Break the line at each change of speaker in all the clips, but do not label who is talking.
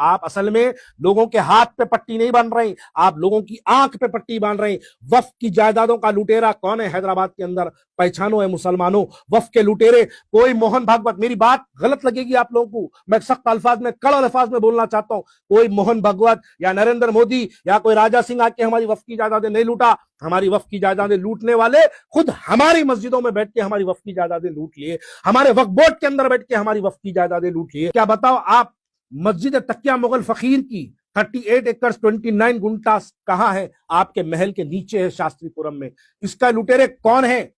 आप असल में लोगों के हाथ पे पट्टी नहीं बांध रहे, आप लोगों की आंख पे पट्टी बांध रहे। वक्फ की जायदादों का लुटेरा कौन है हैदराबाद के अंदर? पहचानो है मुसलमानों, वक्फ के लुटेरे कोई मोहन भागवत, मेरी बात गलत लगेगी आप लोगों को, मैं सख्त अल्फाज में, कड़े अल्फाज में बोलना चाहता हूं, कोई मोहन भागवत या नरेंद्र मोदी या कोई राजा सिंह आके हमारी वक्फ की जायदादें नहीं लूटा। हमारी वक्फ की जायदादें लूटने वाले खुद हमारी मस्जिदों में बैठ के हमारी वक्फ की जायदादें लूट लिए, हमारे वक्फ बोर्ड के अंदर बैठ के हमारी वक्फ की जायदादें लूट लिए। क्या बताओ आप, मस्जिद तकिया मुगल फकीर की 38 एकड़ 29 गुंटा कहां है? आपके महल के नीचे है, शास्त्रीपुरम में। इसका लुटेरे कौन है?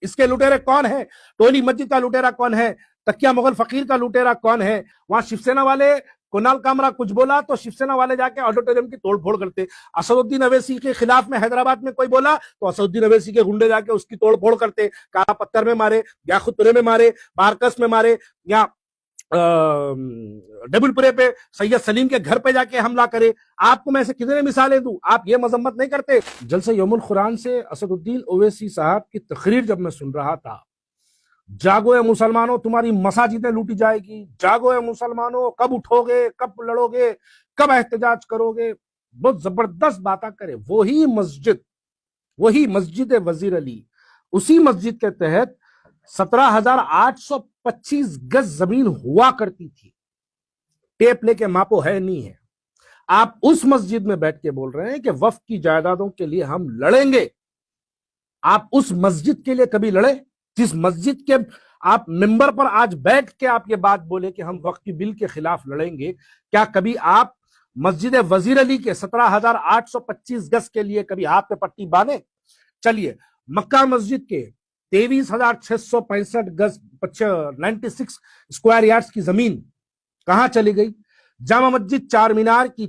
इसके लुटेरे कौन है? टोली मस्जिद का लुटेरा कौन है? तकिया मुगल फकीर का लुटेरा कौन है? वहां शिवसेना वाले, कुणाल कामरा कुछ बोला तो शिवसेना वाले जाके ऑडिटोरियम की तोड़फोड़ करते। असदुद्दीन अवैसी के खिलाफ में हैदराबाद में कोई बोला तो असदुद्दीन अवैसी के गुंडे जाके उसकी तोड़फोड़ करते, काला पत्थर में मारे, याखुतपुरे में मारे, बारकस में मारे, या डेबुलपुरे पे सैयद सलीम के घर पे जाके हमला करे। आपको मैं ऐसे कितने मिसालें दूं, आप ये मजम्मत नहीं करते। जलसे यौमुल कुरान से असदुद्दीन ओवैसी साहब की तकरीर जब मैं सुन रहा था, जागो है मुसलमानों, तुम्हारी मसाजिदें लूटी जाएगी, जागो है मुसलमानों, कब उठोगे, कब लड़ोगे, कब एहतजाज करोगे, बहुत जबरदस्त बातें करे। वही मस्जिद वजीर अली, उसी मस्जिद के तहत 17,825 गज जमीन हुआ करती थी। टेप लेके मापो, है नहीं है। आप उस मस्जिद में बैठ के बोल रहे हैं कि वक्फ की जायदादों के लिए हम लड़ेंगे। आप उस मस्जिद के लिए कभी लड़े जिस मस्जिद के आप मिंबर पर आज बैठ के आप ये बात बोले कि हम वक्फ की बिल के खिलाफ लड़ेंगे? क्या कभी आप मस्जिद वजीर अली के 17,825 गज के लिए कभी हाथ पे पट्टी बांधे? चलिए, मक्का मस्जिद के 23,665 गज 96 स्क्वायर यार्ड्स की जमीन कहां चली गई? जामा मस्जिद चार मीनार की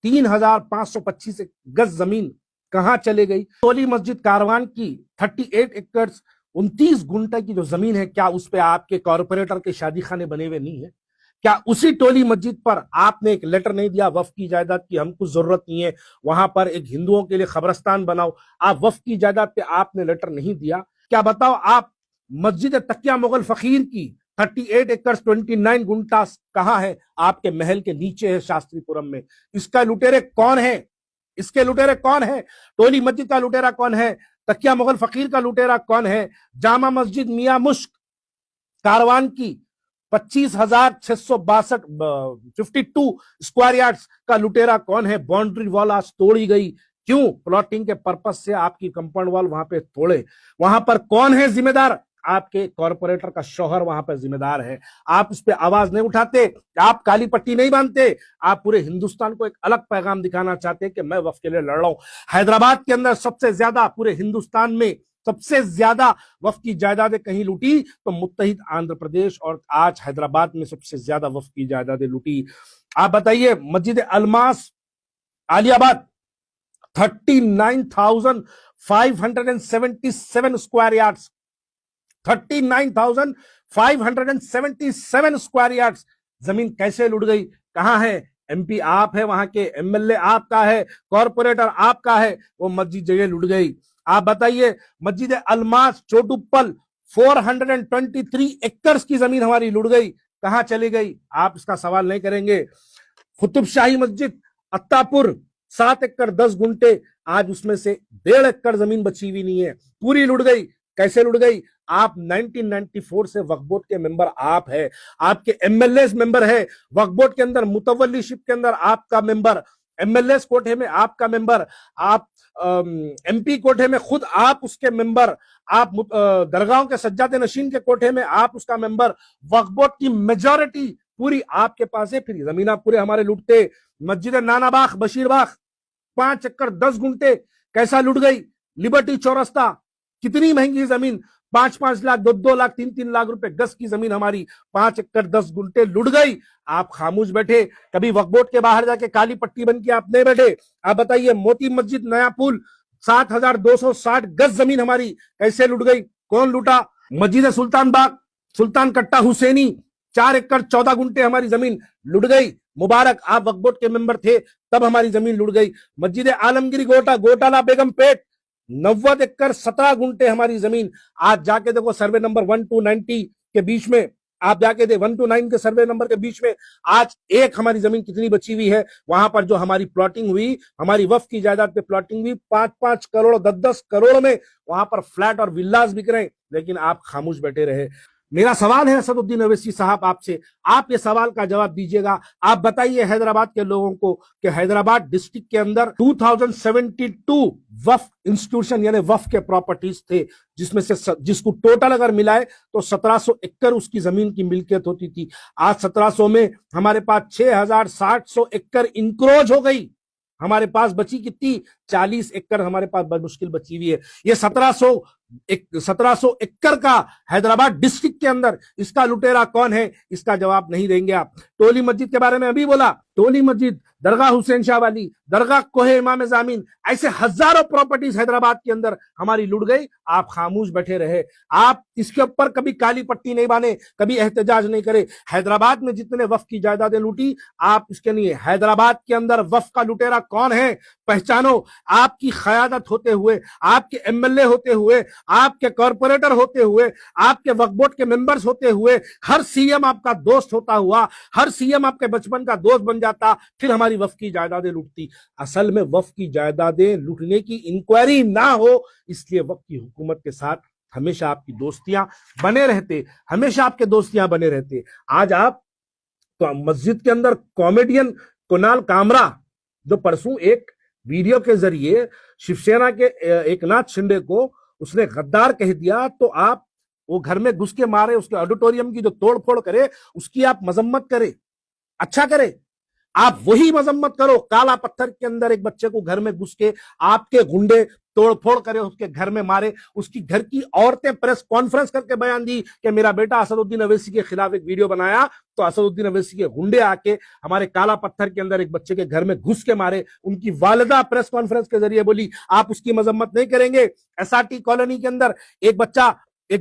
3,525 गज जमीन कहां चली गई? टोली मस्जिद कारवान की 38 एकड़ 29 गुंटे की जो जमीन है, क्या उस पे आपके कॉर्पोरेटर के शादी खाने बने हुए नहीं है? क्या उसी टोली मस्जिद पर आपने एक लेटर नहीं दिया वक्फ की जायदाद की हमको जरूरत नहीं है, वहां पर एक हिंदुओं के लिए कब्रिस्तान बनाओ? आप वक्फ की जायदाद पे आपने लेटर नहीं दिया? क्या बताओ आप, मस्जिद तकिया मुगल फकीर की 38 एकड़ 29 गुंटा कहां है? आपके महल के नीचे है, शास्त्रीपुरम में। इसका लुटेरे कौन है? इसके लुटेरे कौन है? टोली मस्जिद का लुटेरा कौन है? तकिया मुगल फकीर का लुटेरा कौन है? जामा मस्जिद मियां मुश्क कारवान की 25,662 52 स्क्वायर यार्ड्स का लुटेरा कौन है? बाउंड्री वॉल आज तोड़ी गई, क्यों? प्लॉटिंग के पर्पस से आपकी कंपाउंड वॉल वहां पे तोड़े। वहां पर कौन है जिम्मेदार? आपके कॉर्पोरेटर का शौहर वहां पर जिम्मेदार है। आप उस पर आवाज नहीं उठाते, आप काली पट्टी नहीं बांधते। आप पूरे हिंदुस्तान को एक अलग पैगाम दिखाना चाहते हैं कि मैं वक्फ के लिए लड़ रहा हूं। हैदराबाद के अंदर सबसे ज्यादा, पूरे हिंदुस्तान में सबसे ज्यादा वक्फ की जायदादें कहीं लूटी तो मुत्तहिद आंध्र प्रदेश, और आज हैदराबाद में सबसे ज्यादा वक्फ की जायदादें लूटी। आप बताइए, Masjid Almas Aliabad 39,577 square yards, 39,577 square yards जमीन कैसे लुट गई? कहां है? एमपी आप है, वहां के एमएलए आपका है, कॉर्पोरेटर आपका है, वो मस्जिद जगह लुट गई। आप बताइए, मस्जिद अलमास चोटुप्पल 423 एकड़ की जमीन हमारी लुट गई, कहां चली गई? आप इसका सवाल नहीं करेंगे। कुतुब शाही मस्जिद अत्तापुर 7 एकड़ 10 गुंटे, आज उसमें से 1.5 एकड़ जमीन बची हुई नहीं है, पूरी लुट गई। कैसे लुट गई? आप 1994 से वक्फ बोर्ड के मेंबर आप है, आपके एमएलए मेंबर है, वक्फ बोर्ड के अंदर मुतवल्लीशिप के अंदर आपका मेंबर, एमएलए कोटे में आपका मेंबर, आप एमपी कोटे में खुद आप उसके मेंबर, आप दरगाहों के सज्जादे नशीन के कोटे में आप उसका मेंबर, वक्फ बोर्ड की मेजॉरिटी पूरी आपके पास है, फिर जमीन आप पूरे हमारे लूटते। मस्जिद नानाबाग बशीरबाग 5 एकड़ 10 गुंटे कैसा लुट गई? लिबर्टी चौरस्ता कितनी महंगी जमीन, 5-5 लाख 2-2 लाख 3-3 लाख रुपए गज की जमीन हमारी 5 एकड़ 10 गुंटे लुट गई। आप खामोश बैठे, कभी वक्फ बोर्ड के बाहर जाके काली पट्टी बन के आप नहीं बैठे। आप बताइए, मोती मस्जिद नया पुल 7,260 गज जमीन हमारी कैसे लुट गई? कौन लूटा? मस्जिद सुल्तान बाग सुल्तान कट्टा हुसैनी 4 एकड़ 14 गुंटे हमारी जमीन लुट गई। मुबारक, आप वक्फ बोर्ड के मेंबर थे तब हमारी जमीन लुट गई। मस्जिद आलमगिरी गोटाला बेगमपेट 90 एकड़ 17 गुंटे हमारी जमीन, आज जाके देखो सर्वे नंबर 1 to 90 के बीच में आप जाके दे 1 to 9 के सर्वे नंबर के बीच में आज एक हमारी जमीन कितनी बची हुई है, वहां पर जो हमारी प्लॉटिंग हुई, हमारी वक्फ की जायदाद पे प्लॉटिंग हुई, 5-5 करोड़ 10-10 करोड़ में वहां पर फ्लैट और विल्लास बिक रहे हैं, लेकिन आप खामोश बैठे रहे। मेरा सवाल है असदुद्दीन ओवैसी साहब आपसे, आप ये सवाल का जवाब दीजिएगा। आप बताइए हैदराबाद के लोगों को कि हैदराबाद डिस्ट्रिक्ट के अंदर 2072 वक्फ इंस्टीट्यूशन यानी वक्फ के प्रॉपर्टीज थे, जिसमें से जिसको टोटल अगर मिलाए तो 1700 एकड़ उसकी जमीन की मिल्कियत होती थी। आज 1700 में हमारे पास 6700 एकड़ इंक्रोज हो गई। हमारे पास बची कितनी? 40 एकड़ हमारे पास मुश्किल बची हुई है। ये 1700 एकड़ का हैदराबाद डिस्ट्रिक्ट के अंदर इसका लुटेरा कौन है, इसका जवाब नहीं देंगे आप। टोली मस्जिद के बारे में अभी बोला, टोली मस्जिद, दरगाह हुसैन शाह वाली, दरगाह कोहे इमाम जामीन, ऐसे हजारों प्रॉपर्टीज हैदराबाद के अंदर हमारी लुट गई, आप खामोश बैठे रहे। आप इसके ऊपर कभी काली पट्टी नहीं बांधे, कभी एहतजाज नहीं करे। हैदराबाद में जितने वक्फ की जायदादें लूटी, आप इसके लिए हैदराबाद के अंदर वक्फ का लुटेरा कौन है पहचानो। आपकी क़यादत होते हुए, आपके एमएलए होते हुए, आपके कॉर्पोरेटर होते हुए, आपके वक्फ बोर्ड के मेंबर्स होते हुए, हर सीएम आपका दोस्त होता हुआ, हर सीएम आपके बचपन का दोस्त बन जाता, फिर हमारी वक्फ की जायदादें लूटती। असल में वक्फ की जायदादें लूटने की इंक्वायरी ना हो, इसलिए वक्फ की हुकूमत के साथ हमेशा आपकी दोस्तियां बने रहते, हमेशा आपके दोस्तियां बने रहते। आज आप तो मस्जिद के अंदर कॉमेडियन कुणाल कामरा, जो परसों एक वीडियो के जरिए शिवसेना के एकनाथ शिंदे को उसने गद्दार कह दिया, तो आप वो घर में घुस के मारे, उसके ऑडिटोरियम की जो तोड़फोड़ करे उसकी आप मजम्मत करे, अच्छा करे। आप वही मजम्मत करो, काला पत्थर के अंदर एक बच्चे को घर में घुस के आपके गुंडे तोड़फोड़ करे, उसके घर में मारे, उसकी घर की औरतें प्रेस कॉन्फ्रेंस करके बयान दी कि मेरा बेटा असदुद्दीन ओवैसी के खिलाफ एक वीडियो बनाया, तो असदुद्दीन ओवैसी के गुंडे आके हमारे काला पत्थर के अंदर एक बच्चे के घर में घुस के मारे। उनकी वालिदा प्रेस कॉन्फ्रेंस के जरिए बोली, आप उसकी मजम्मत नहीं करेंगे। एसआरटी कॉलोनी के अंदर एक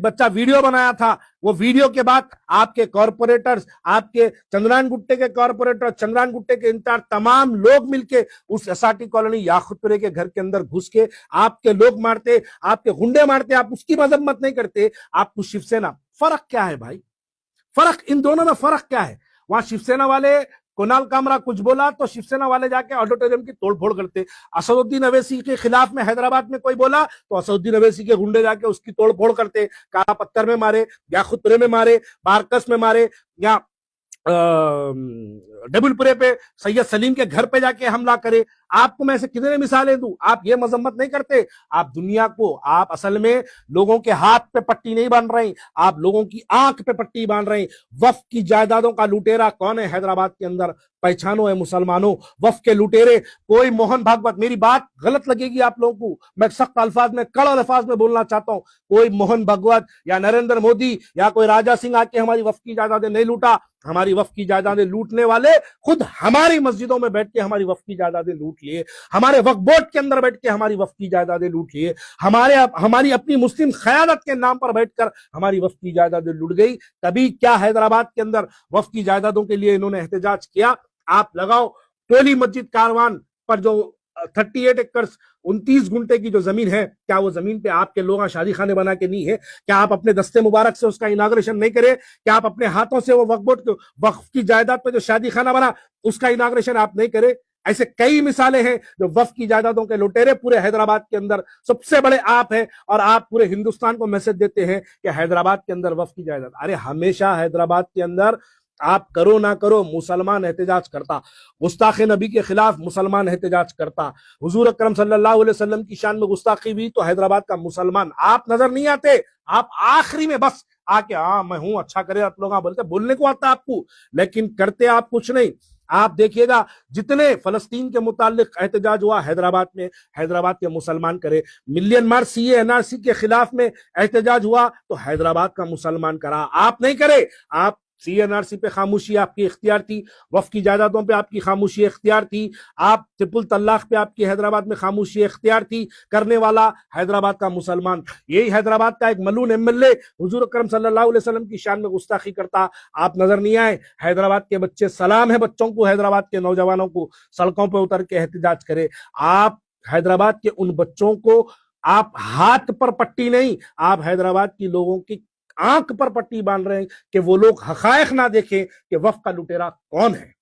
बच्चा वीडियो बनाया था, वो वीडियो के बाद आपके कॉर्पोरेटर्स, आपके चंद्रान गुट्टे के कॉर्पोरेटर, चंद्रान गुट्टे के इंचार्ज, तमाम लोग मिलके उस एसआरटी कॉलोनी याकुतपुरे के घर के अंदर घुस के आपके लोग मारते, आपके गुंडे मारते, आप उसकी मजम्मत नहीं करते। आपको शिवसेना, फर्क क्या है भाई? फर्क इन दोनों में फर्क क्या है? वहां शिवसेना वाले कुणाल कामरा कुछ बोला तो शिवसेना वाले जाके ऑडिटोरियम की तोड़फोड़ करते। असदुद्दीन ओवैसी के खिलाफ में हैदराबाद में कोई बोला तो असदुद्दीन ओवैसी के गुंडे जाके उसकी तोड़फोड़ करते, काला पत्थर में मारे, याकुतपुरे में मारे, बारकस में मारे, या डबलपुरे पे सैयद सलीम के घर पे जाके हमला करे। आपको मैं ऐसे कितने मिसालें दूं, आप ये मजम्मत नहीं करते। आप दुनिया को, आप असल में लोगों के हाथ पे पट्टी नहीं बांध रहे, आप लोगों की आंख पे पट्टी बांध रहे। वक्फ की जायदादों का लुटेरा कौन है हैदराबाद के अंदर, पहचानो है मुसलमानों। वक्फ के लुटेरे कोई मोहन भागवत, मेरी बात गलत लगेगी आप लोगों को, मैं सख्त अल्फाज में, कड़े अल्फाज में बोलना चाहता हूं, कोई मोहन भागवत या नरेंद्र मोदी या कोई राजा सिंह आके हमारी वक्फ की जायदादें नहीं लूटा। हमारी वक्फ की जायदादें लूटने वाले खुद हमारी मस्जिदों में बैठ के हमारी वक्फ की जायदादें लूट लिए, हमारे वक्फ बोर्ड के अंदर बैठ के हमारी वक्फ की जायदादें लूट लिए, हमारी अपनी मुस्लिम क़यादत के नाम पर बैठकर हमारी वक्फ की जायदादें लूट गई। तभी क्या हैदराबाद के अंदर वक्फ की जायदादों के लिए इन्होंने एहतजाज किया। आप लगाओ टोली मस्जिद कारवान पर जो 38 एकड़ 29 गुंटे की जो जमीन है, क्या वो जमीन पे आपके लोग शादी खाने बना के नहीं है? क्या आप अपने दस्ते मुबारक से उसका इनाग्रेशन नहीं करे? क्या आप अपने हाथों से वो वक्फ बोर्ड वक्फ की जायदाद पे जो शादी खाना बना उसका इनाग्रेशन आप नहीं करे? ऐसे कई मिसालें हैं जो वक्फ की जायदादों के लुटेरे पूरे हैदराबाद के अंदर सबसे बड़े आप हैं, और आप पूरे हिंदुस्तान को मैसेज देते हैं कि हैदराबाद के अंदर वक्फ की जायदाद। अरे हमेशा हैदराबाद के अंदर आप करो ना करो मुसलमान एहतजाज करता, गुस्ताखे नबी के खिलाफ मुसलमान एहतजाज करता, हुजूर अकरम सल्लल्लाहु अलैहि वसल्लम की शान में गुस्ताखी हुई तो हैदराबाद का मुसलमान आप नजर नहीं आते। आप आखिरी में बस आके हाँ मैं हूं, अच्छा करे आप लोग बोलते, बोलने को आता आपको, लेकिन करते आप कुछ नहीं। आप देखिएगा जितने फलस्तीन के मुतालिक एहतजाज हुआ हैदराबाद में, हैदराबाद के मुसलमान करे। मिलियन मार्च सीए एनआरसी के खिलाफ में एहतजाज हुआ तो हैदराबाद का मुसलमान करा, आप नहीं करे। आप सीएनआरसी पे खामोशी आपकी इख्तियार थी, वक्फ की जायदादों पे आपकी खामोशी इख्तियार थी, आप ट्रिपल तलाक पे आपकी हैदराबाद में खामोशी इख्तियार थी, करने वाला हैदराबाद का मुसलमान। यही हैदराबाद का एक मलून एमएलए हुजूर अकरम सल्लल्लाहु अलैहि वसल्लम की शान में गुस्ताखी करता, आप नजर नहीं आए। हैदराबाद के बच्चे, सलाम है बच्चों को, हैदराबाद के नौजवानों को सड़कों पर उतर के एहतजाज करे। आप हैदराबाद के उन बच्चों को, आप हाथ पर पट्टी नहीं, आप हैदराबाद की लोगों की आंख पर पट्टी बांध रहे हैं कि वो लोग हकायक ना देखें कि वफ का लुटेरा कौन है।